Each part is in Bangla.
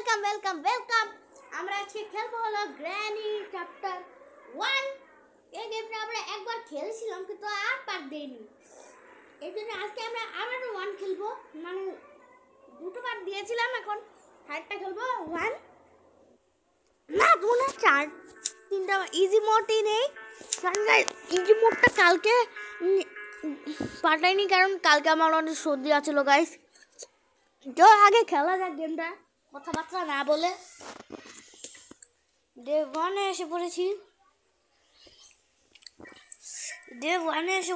ওয়েলকাম। আমরা আজকে খেলবো হলো গ্র্যানি চ্যাপ্টার 1। এই গেমটা আমরা একবার খেলেছিলাম কিন্তু আর পার দেইনি। এই জন্য আজকে আমরা আবার 1 খেলবো, মানে দুটো পার দিয়েছিলাম, এখন থার্ডটা খেলবো 1 না 2 না 4 তিনটা ইজি মোডই নেই। কারণ ইজি মোডটা কালকে পাঠাইনি, কারণ কালকে আমার অনেক সর্দি আছিল গাইস। তো আগে খেলা যাক গেমটা, কথাবার্তা না বলে। ডে 1-এ এসে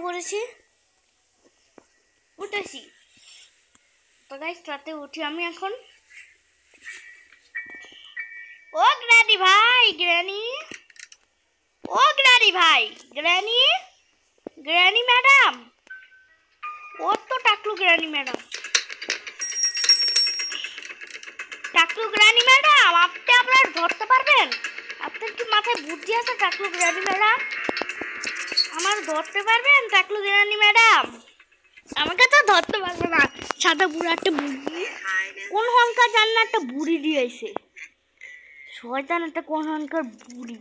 পড়েছি, উঠেছি তো গাইস। রাতে উঠি আমি এখন। ও গ্র্যানি ভাই, গ্র্যানি ম্যাডাম, ও তো টাকলু গ্র্যানি ম্যাডাম, আপনি আপনার ধরতে পারবেন? আপনার কি মাথায় বুদ্ধি আছে টাকলু গ্র্যানি ম্যাডাম? আমার ধরতে পারবেন টাকলু গ্র্যানি ম্যাডাম? আমাকে তো ধরতে পারবে না, সাদা বুড়ো একটা বুড়ি। কোন হংকার জান না একটা বুড়ি দিয়েছে, শয়তান একটা কোন হংকার বুড়ি।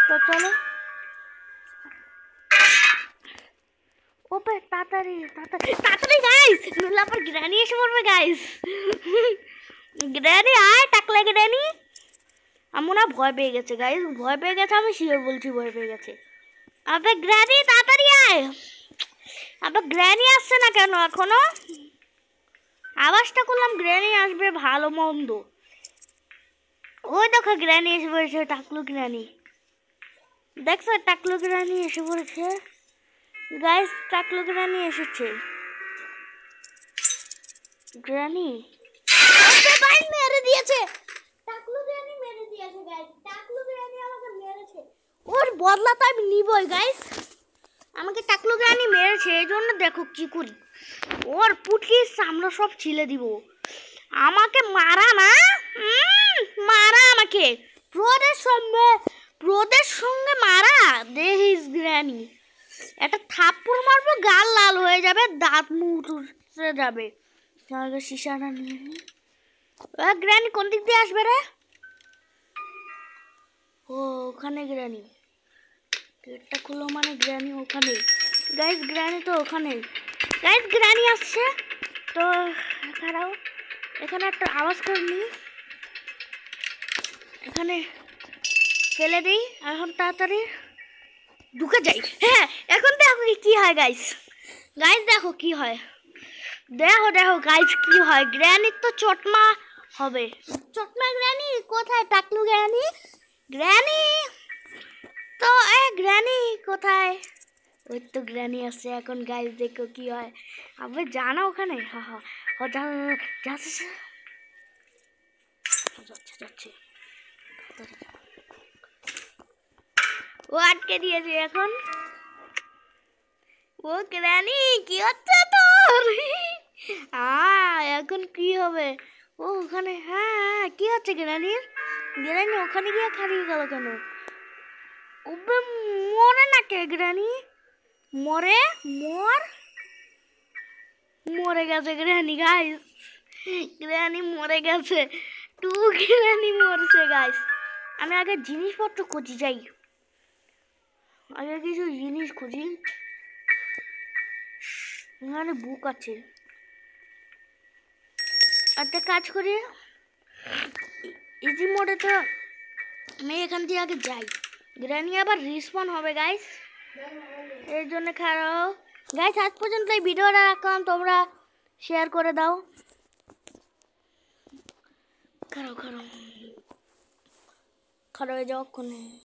তো চলো ওপে তাড়াতাড়ি গাইস, নইলে আবার গ্র্যানি এসে পড়বে গাইস। গ্র্যানি আয়, টাকলা গ্র্যানি। আমার না ভয় পেয়ে গেছে গাইস, আমি শিওর বলছি ভয় পেয়ে গেছে। আবে গ্র্যানি তাড়াতাড়ি আয়। আবে গ্র্যানি আসছে না কেন এখনো? আওয়াজটা করলাম গ্র্যানি আসবে ভালো মন্দ। ওই দেখো গ্র্যানি এসে পড়েছে, টাকলু গ্র্যানি। দেখছো টাকলু গ্র্যানি এসে পড়েছে গাইস, টাকলু গ্র্যানি এসেছে। গ্র্যানি ভাই মেরে দিয়েছে, টাকলু গ্র্যানি মেরে দিয়েছে গাইস। টাকলু গ্র্যানি আমাকে মেরেছে, ওর বদলা তো আমি নিবই গাইস। আমাকে টাকলু গ্র্যানি মেরেছে, এই জন্য দেখো কি করি, ওর পুটকির সামনে সব ছিলে দিব। আমাকে মারা না, মারা আমাকে প্রদের সঙ্গে মারা। দেখিস গ্র্যানি একটা থাপ্পড় মারবো, গাল লাল হয়ে যাবে, দাঁত মুখ উঠে যাবে। শিশাটা নিয়ে গ্র্যানি কোন দিক দিয়ে আসবে রে? ও ওখানে গ্র্যানি, গেটটা খুলো মানে গ্র্যানি ওখানে। গাইস গ্র্যানি তো ওখানে, গাইস গ্র্যানি আসছে। তো দাঁড়াও, এখানে একটা আওয়াজ করনি, এখানে ফেলে দিই। এখন তাড়াতাড়ি ঢুকে যাই। হ্যাঁ এখন দেখো কি হয় গাইস, দেখো কি হয়, দেখো গাইস কি হয়। গ্র্যানির তো চটমা হবে। চটমা গ্র্যানি কোথায়? টাকলু গ্র্যানি তো গ্র্যানি কোথায়? ওই তো গ্র্যানি আসছে এখন গাইস, দেখো কি হয়। আবার জানা ওখানে, যাচ্ছে ও আটকে দিয়েছে এখন। ও গ্র্যানি কি হচ্ছে তোর? এখন কি হবে? ও ওখানে, হ্যাঁ কি হচ্ছে গ্র্যানি ওখানে গিয়ে খারিয়ে গেল কেন? ওবে মরে না কে গ্র্যানি? মরে গেছে গ্র্যানি গাইস, গ্র্যানি মরে গেছে। গ্র্যানি মরছে গাইস। আমি আগে জিনিসপত্র খুঁজি, যাই আগে কিছু জিনিস খুঁজি। এখানে বুক আছে, একটা কাজ করি, ইজি মোডে তো আমি এখান থেকে আগে যাই। গ্র্যানি আবার রিসপন হবে গাইস, এর জন্য খারাপ গাইস। আজ পর্যন্ত এই ভিডিওটা রাখলাম, তোমরা শেয়ার করে দাও। খারাপ হয়ে যাও।